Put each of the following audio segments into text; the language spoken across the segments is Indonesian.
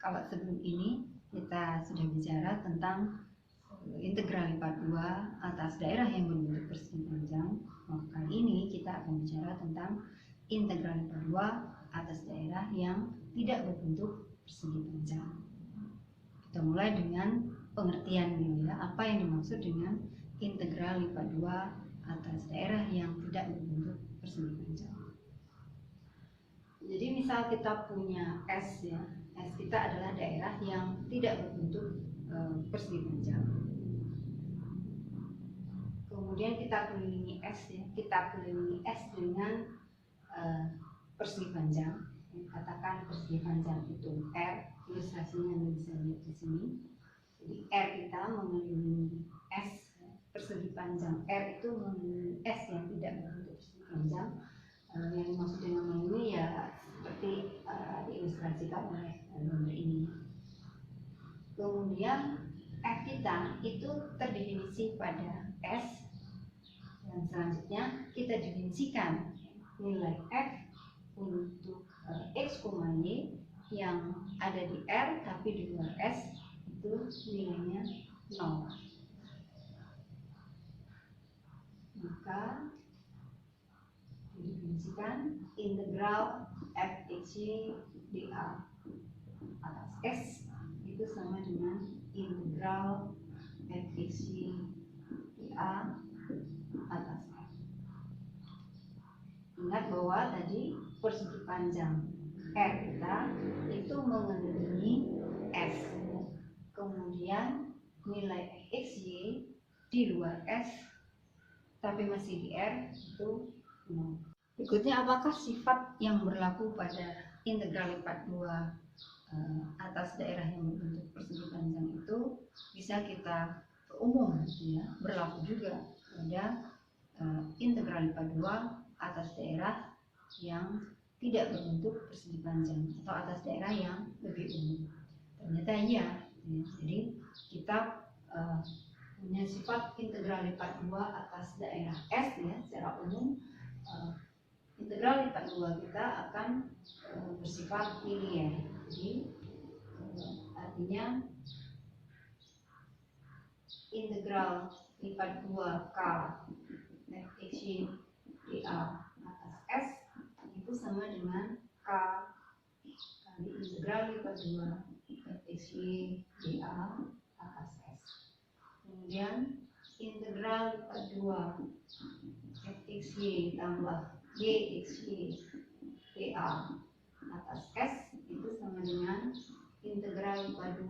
Kalau sebelum ini kita sudah bicara tentang integral lipat 2 atas daerah yang berbentuk persegi panjang. Kali ini kita akan bicara tentang integral lipat 2 atas daerah yang tidak berbentuk persegi panjang. Kita mulai dengan pengertian dulu ya, apa yang dimaksud dengan integral lipat 2 atas daerah yang tidak berbentuk persegi panjang. Jadi misal kita punya S ya, S kita adalah daerah yang tidak berbentuk persegi panjang. Kemudian kita kelilingi S ya, kita kelilingi S dengan persegi panjang. Katakan persegi panjang itu R, ilustrasinya bisa lihat di sini. Jadi R kita mengelilingi S, persegi panjang R itu mengelilingi S yang tidak berbentuk persegi panjang. Yang dimaksud dengan mengelilingi ya seperti diilustrasikan oleh gambar ini. Kemudian F kita itu terdefinisi pada S. Dan selanjutnya kita definisikan nilai F untuk X, Y yang ada di R tapi di luar S itu nilainya 0. Maka didefinisikan integral Fxy dA atas S itu sama dengan integral Fxy dA atas F. Ingat bahwa tadi persegi panjang R kita itu mengelilingi S. Kemudian nilai Fxy di luar S tapi masih di R itu 0. Berikutnya, apakah sifat yang berlaku pada integral lipat 2 atas daerah yang berbentuk persegi panjang itu bisa kita umum ya, berlaku juga pada integral lipat 2 atas daerah yang tidak berbentuk persegi panjang atau atas daerah yang lebih umum. Ternyata iya ya. Jadi kita punya sifat integral lipat 2 atas daerah S ya, secara umum integral lipat 2 kita akan bersifat linier. Jadi artinya integral lipat 2 K Fxy dA atas S itu sama dengan K kali integral lipat 2 Fxy dA atas S. Kemudian integral lipat 2 Fxy tambah Gxy dA atas S itu sama dengan integral lipat 2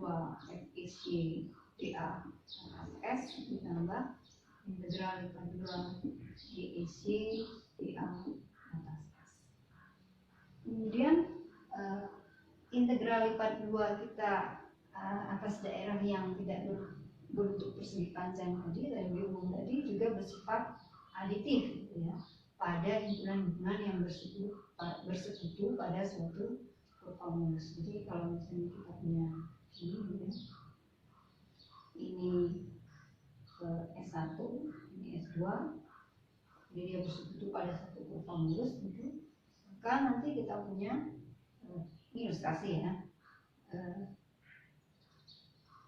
Fxy dA atas S ditambah integral lipat 2 Gxy dA atas S. Kemudian integral lipat 2 kita atas daerah yang tidak berbentuk persegi panjang tadi, lebih umum tadi, juga bersifat aditif gitu ya, pada himpunan-himpunan yang bersekutu pada suatu kurva mulus. Jadi kalau misalnya kita punya ini S1, ini S2, jadi dia bersekutu pada satu kurva mulus gitu, maka nanti kita punya ini ilustrasi ya.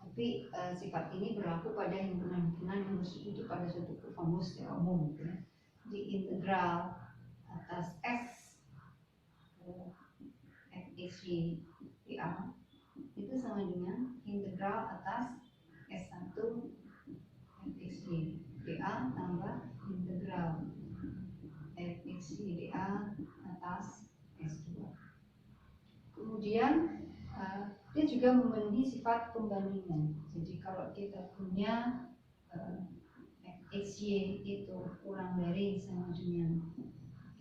Tapi sifat ini berlaku pada himpunan-himpunan yang bersekutu pada suatu kurva mulus secara umum gitu ya. Jadi integral atas S Fxy dA itu sama dengan integral atas S1 Fxy dA tambah integral Fxy dA atas S2. Kemudian dia juga memenuhi sifat pembandingan. Jadi kalau kita punya Fxy itu kurang dari sama dengan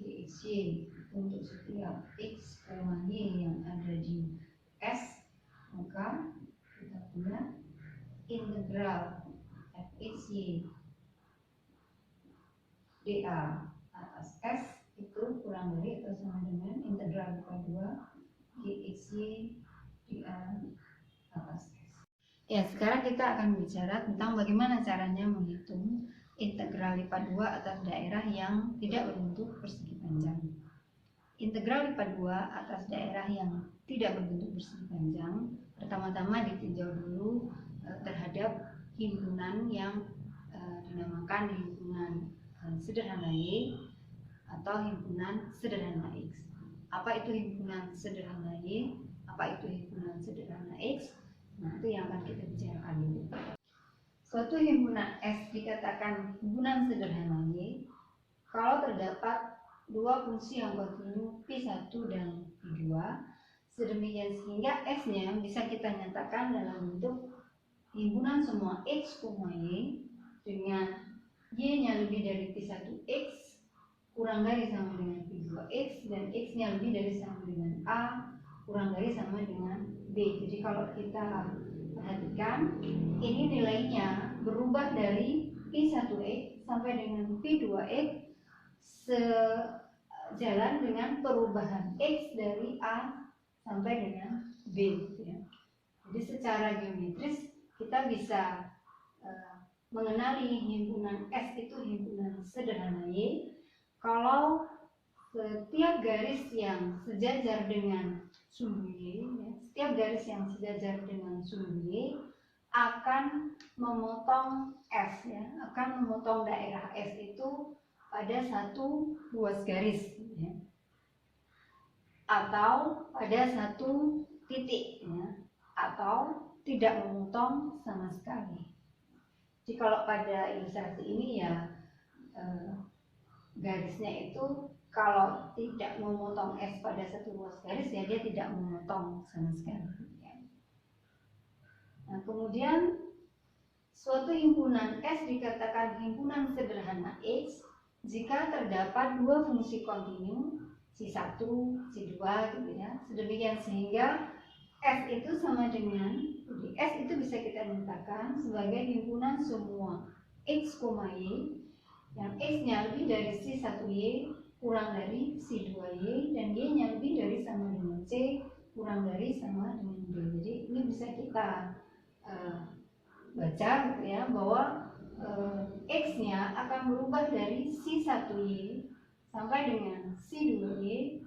Gxy untuk setiap X, Y yang ada di S, maka kita punya integral Fxy dA atas S itu kurang dari atau sama dengan integral lipat 2 Gxy dA atas S. Ya, sekarang kita akan bicara tentang bagaimana caranya menghitung integral lipat 2 atas daerah yang tidak berbentuk persegi panjang. Integral lipat 2 atas daerah yang tidak berbentuk persegi panjang pertama-tama ditinjau dulu terhadap himpunan yang dinamakan himpunan sederhana Y atau himpunan sederhana X. Apa itu himpunan sederhana Y? Apa itu himpunan sederhana X? Nah, itu yang akan kita bicarakan dulu. Suatu himpunan S dikatakan himpunan sederhana Y kalau terdapat dua fungsi yang kontinu P1 dan P2, sedemikian sehingga S-nya bisa kita nyatakan dalam bentuk himpunan semua X, Y dengan Y-nya lebih dari P1X kurang dari sama dengan P2X dan X-nya lebih dari sama dengan A kurang dari sama dengan B. Jadi kalau kita perhatikan, ini nilainya berubah dari P1X sampai dengan P2X sejalan dengan perubahan X dari A sampai dengan B. Jadi secara geometris kita bisa mengenali himpunan S itu himpunan sederhana Y kalau setiap garis yang sejajar dengan sumbu Y, setiap garis yang sejajar dengan sumbu Y akan memotong S, akan memotong daerah S itu pada satu ruas garis, atau pada satu titik, atau tidak memotong sama sekali. Jadi kalau pada ilustrasi ini garisnya itu kalau tidak memotong S pada satu ruas garis dia tidak memotong sama sekali. Nah, kemudian suatu himpunan S dikatakan himpunan sederhana X jika terdapat dua fungsi kontinu C1, C2 gitu sedemikian sehingga S itu sama dengan, jadi S itu bisa kita nyatakan sebagai himpunan semua X, Y yang X-nya lebih dari C1Y kurang dari C2Y dan Y-nya lebih dari sama dengan C kurang dari sama dengan B. Jadi ini bisa kita baca bahwa X-nya akan berubah dari C1Y sampai dengan C2Y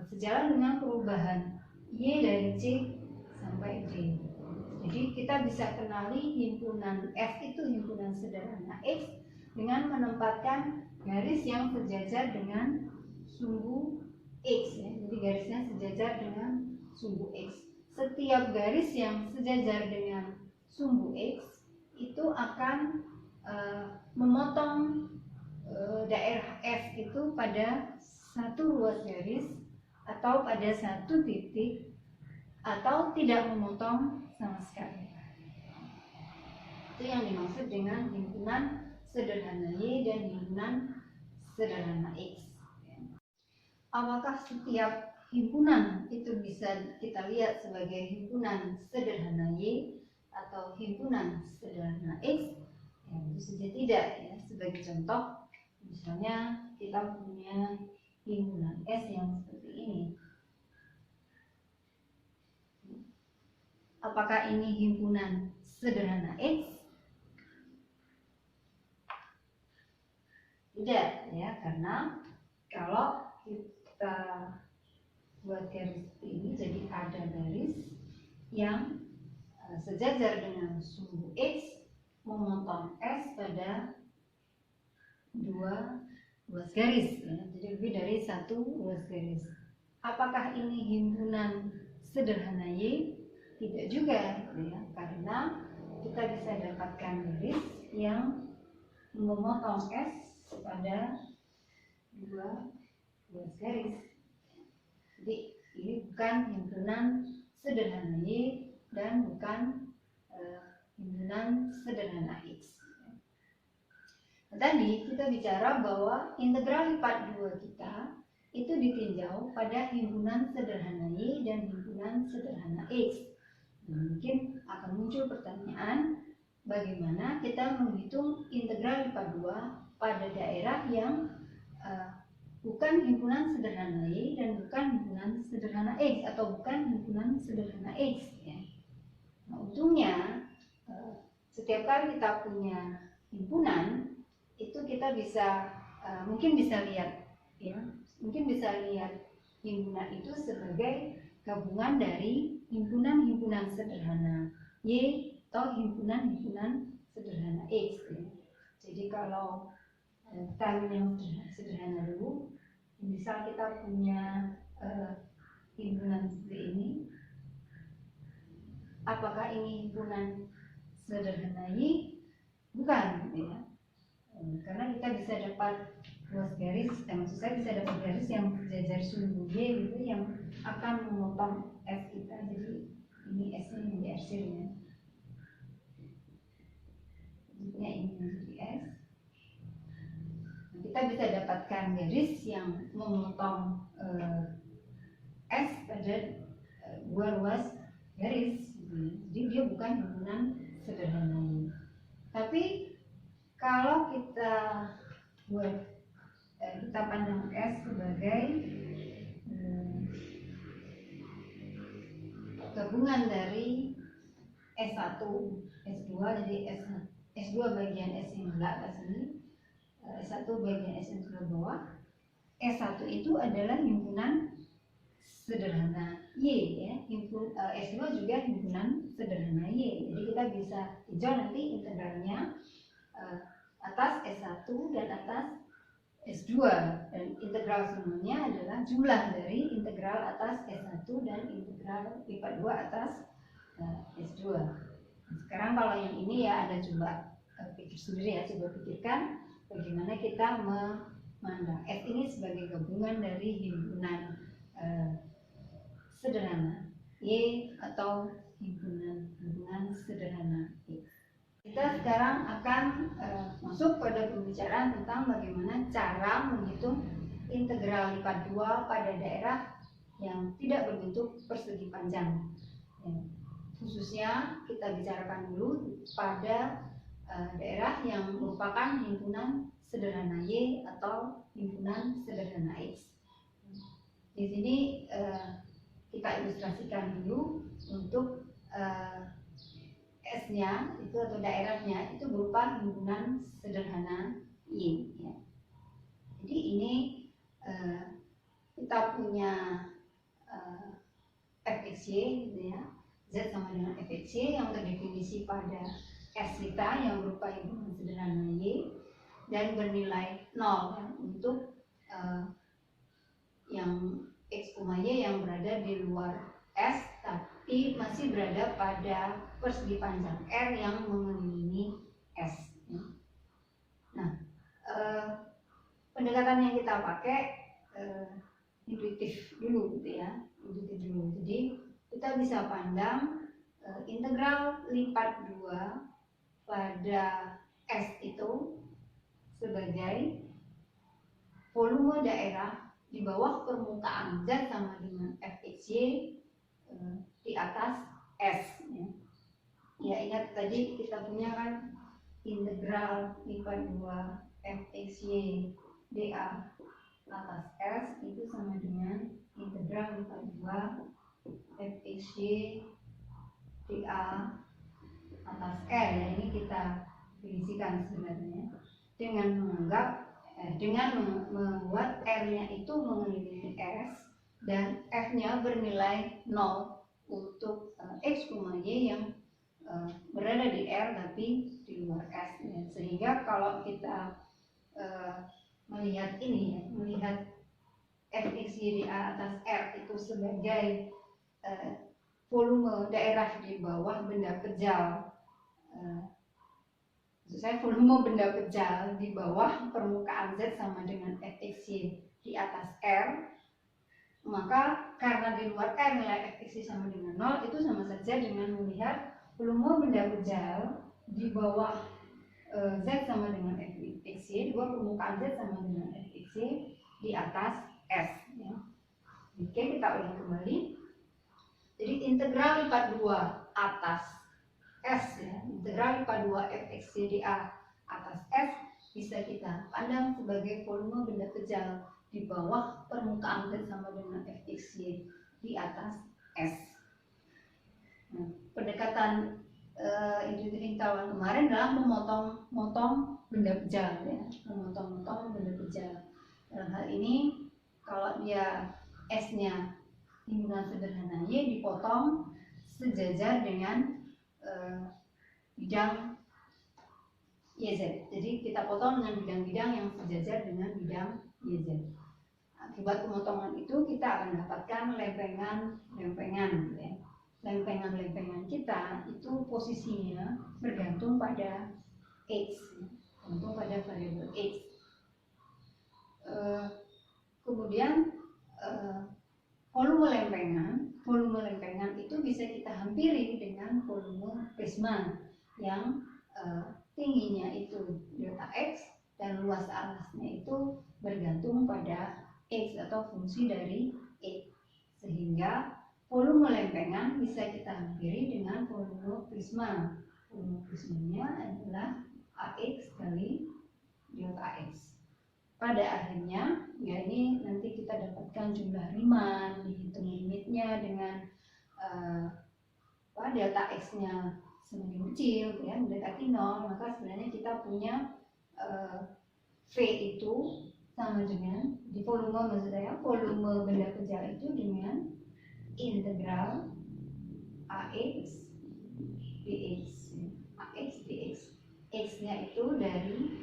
sejalan dengan perubahan Y dari C sampai D. Jadi kita bisa kenali himpunan S itu himpunan sederhana X dengan menempatkan garis yang sejajar dengan sumbu X. Jadi garisnya sejajar dengan sumbu X. Setiap garis yang sejajar dengan sumbu X itu akan memotong daerah S itu pada satu ruas garis atau pada satu titik atau tidak memotong sama sekali. Itu yang dimaksud dengan himpunan sederhana Y dan himpunan sederhana X. Apakah setiap himpunan itu bisa kita lihat sebagai himpunan sederhana Y atau himpunan sederhana X? Tentu saja tidak. Sebagai contoh, misalnya kita punya himpunan S yang seperti ini. Apakah ini himpunan sederhana X? Tidak, karena kalau kita buat garis seperti ini, jadi ada garis yang sejajar dengan sumbu X memotong S pada dua ruas garis, jadi lebih dari satu ruas garis. Apakah ini himpunan sederhana Y? Tidak juga, karena kita bisa dapatkan garis yang memotong S pada dua ruas garis. Jadi ini bukan himpunan sederhana Y dan bukan himpunan sederhana X. Tadi kita bicara bahwa integral lipat 2 kita itu ditinjau pada himpunan sederhana Y dan himpunan sederhana X. Mungkin akan muncul pertanyaan, bagaimana kita menghitung integral lipat 2 pada daerah yang bukan himpunan sederhana Y dan bukan himpunan sederhana X atau bukan himpunan sederhana X. Nah, untungnya setiap kali kita punya himpunan itu kita bisa mungkin bisa lihat himpunan itu sebagai gabungan dari himpunan-himpunan sederhana Y atau himpunan-himpunan sederhana X. Jadi kalau kita yang sederhana dulu, misal kita punya himpunan seperti ini, apakah ini himpunan sederhana Y? Bukan, ya. Karena kita bisa dapat luas garis, maksud saya bisa dapat garis yang sejajar sumbu Y gitu yang akan memotong S kita. Jadi ini S nya menjadi R ya. Jadinya ini menjadi S. Kita bisa dapatkan garis yang memotong S pada dua ruas garis. Jadi dia bukan himpunan sederhana Y. Tapi kalau kita buat kita pandang S sebagai gabungan dari S1, S2, jadi S2 bagian S yang sebelah atas ini, S1 bagian S yang sebelah bawah. S1 itu adalah himpunan sederhana Y, ya. S2 juga himpunan sederhana Y. Jadi kita bisa hijau nanti integralnya atas S1 dan atas S2, dan integral semuanya adalah jumlah dari integral atas S1 dan integral lipat 2 atas S2. Sekarang kalau yang ini ya Anda coba pikir sendiri ya, coba pikirkan bagaimana kita memandang S ini sebagai gabungan dari himpunan sederhana Y atau himpunan sederhana X. Kita sekarang akan masuk pada pembicaraan tentang bagaimana cara menghitung integral lipat 2 pada daerah yang tidak berbentuk persegi panjang. Khususnya kita bicarakan dulu pada daerah yang merupakan himpunan sederhana Y atau himpunan sederhana X. Di sini kita ilustrasikan dulu untuk S-nya itu atau daerahnya itu berupa himpunan sederhana Y. Ya. Jadi ini kita punya fxy, gitu ya, Z sama dengan fxy yang terdefinisi pada S kita yang berupa himpunan sederhana Y dan bernilai 0 ya, untuk yang X, Y yang berada di luar S tapi masih berada pada persegi panjang R yang mengelilingi S. Nah, pendekatan yang kita pakai intuitif dulu, gitu ya, intuitif dulu. Jadi kita bisa pandang integral lipat 2 pada S itu sebagai volume daerah di bawah permukaan Z sama dengan fxy di atas S. Ya, ingat tadi kita punya kan integral lipat 2 fxy dA atas S itu sama dengan integral lipat 2 fxy dA atas R. Ya, ini kita definisikan sebenarnya dengan menganggap membuat R-nya itu mengelilingi S dan F-nya bernilai 0 untuk X, Y yang berada di R tapi di luar S. Ya. Sehingga kalau kita melihat ini, ya, melihat fxy dA atas R itu sebagai volume daerah di bawah benda kejal, volume benda kejal di bawah permukaan Z sama dengan fxy di atas R, maka karena di luar R nilai fxy sama dengan 0, itu sama saja dengan melihat volume benda kejal di bawah Z sama dengan fxy, di bawah permukaan Z sama dengan fxy di atas S. Ya. Oke, kita ulang kembali. Jadi integral lipat 2 atas S, ya, integral lipat 2 fxy dA atas S bisa kita pandang sebagai volume benda kejal di bawah permukaan Z sama dengan fxy di atas S. Nah, pendekatan intuitif tahun kemarin adalah memotong benda kejal, ya, memotong benda kejal. Dalam hal ini kalau dia S-nya himpunan sederhana Y dipotong sejajar dengan bidang YZ. Jadi kita potong dengan bidang-bidang yang sejajar dengan bidang YZ. Akibat pemotongan itu kita akan dapatkan lempengan-lempengan, ya. Lempengan-lempengan kita itu posisinya bergantung pada X, bergantung pada variabel X. Kemudian volume lempengan itu bisa kita hampiri dengan volume prisma yang tingginya itu delta X dan luas alasnya itu bergantung pada X atau fungsi dari X, sehingga volume lempengan bisa kita hampiri dengan volume prisma. Volume prismanya adalah AX kali delta X. Pada akhirnya, ya ini nanti kita dapatkan jumlah Riemann, dihitung limitnya dengan delta X-nya semakin kecil, ya, mendekati 0, maka sebenarnya kita punya V itu sama dengan, di volume maksud saya, volume benda kecil itu dengan integral AX dx. AX dx. X-nya itu dari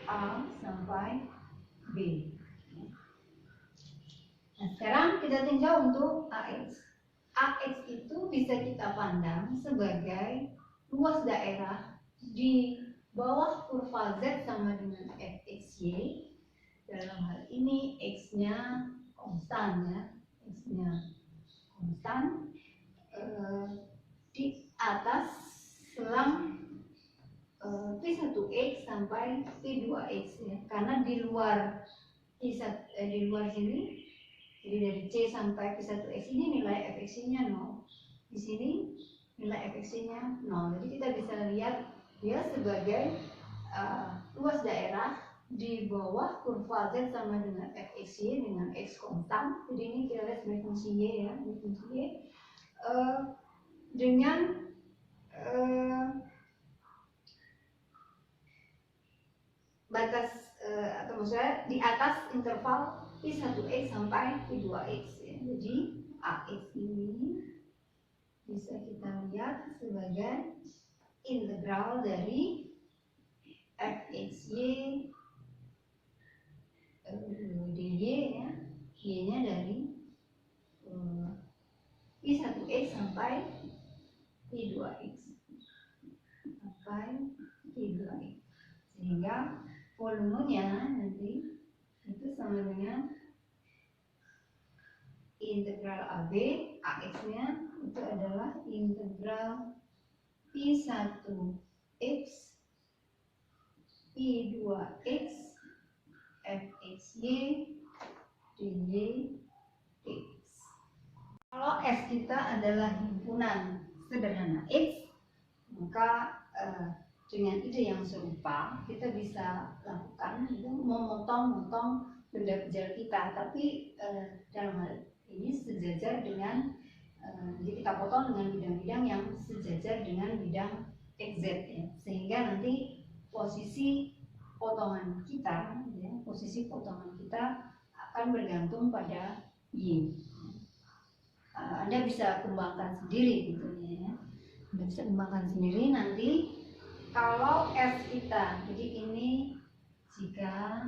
A sampai B. Nah, sekarang kita tinjau untuk AX. AX itu bisa kita pandang sebagai luas daerah di bawah kurva Z sama dengan fxy. Dalam hal ini X-nya konstan, ya, X-nya konstan di atas selang P1X sampai P2X, ya. Karena di luar sini, jadi dari C sampai P1X ini nilai fx-nya 0. Di sini nilai fx-nya 0. Jadi kita bisa lihat dia sebagai luas daerah di bawah kurva Z sama dengan fxy dengan X konstan. Jadi ini kita lihat sebagai fungsi Y, ya, ini fungsi Y. Dengan batas atau maksudnya di atas interval P1X sampai P2X, ya. Jadi AX ini bisa kita lihat sebagai integral dari fxy dy, ya, y-nya dari P1X sampai P2X sampai P2X, sehingga volumenya nanti itu sama dengan integral AB, AX-nya itu adalah integral P1X P2X fxy dy dx. Kalau S kita adalah himpunan sederhana X, maka dengan ide yang serupa kita bisa lakukan itu memotong-motong benda kecil kita, tapi dalam hal ini sejajar dengan jadi kita potong dengan bidang-bidang yang sejajar dengan bidang XZ, ya. Sehingga nanti posisi potongan kita, ya, posisi potongan kita akan bergantung pada Y. Anda bisa kembangkan sendiri gitu, ya. Anda bisa kembangkan sendiri nanti kalau S kita, jadi ini jika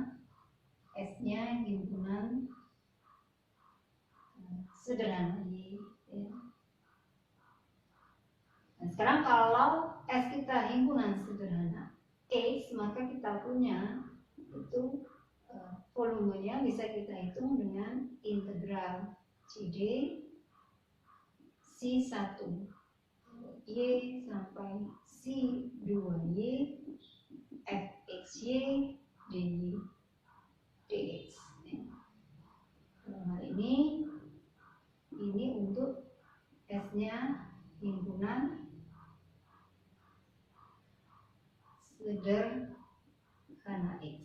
S-nya himpunan sederhana Y, ya. Nah, sekarang kalau S kita himpunan sederhana X, maka kita punya itu volumenya bisa kita hitung dengan integral CD C1 Y sampai C2Y fxy dy dx. Dalam hal ini untuk S-nya himpunan sederhana X.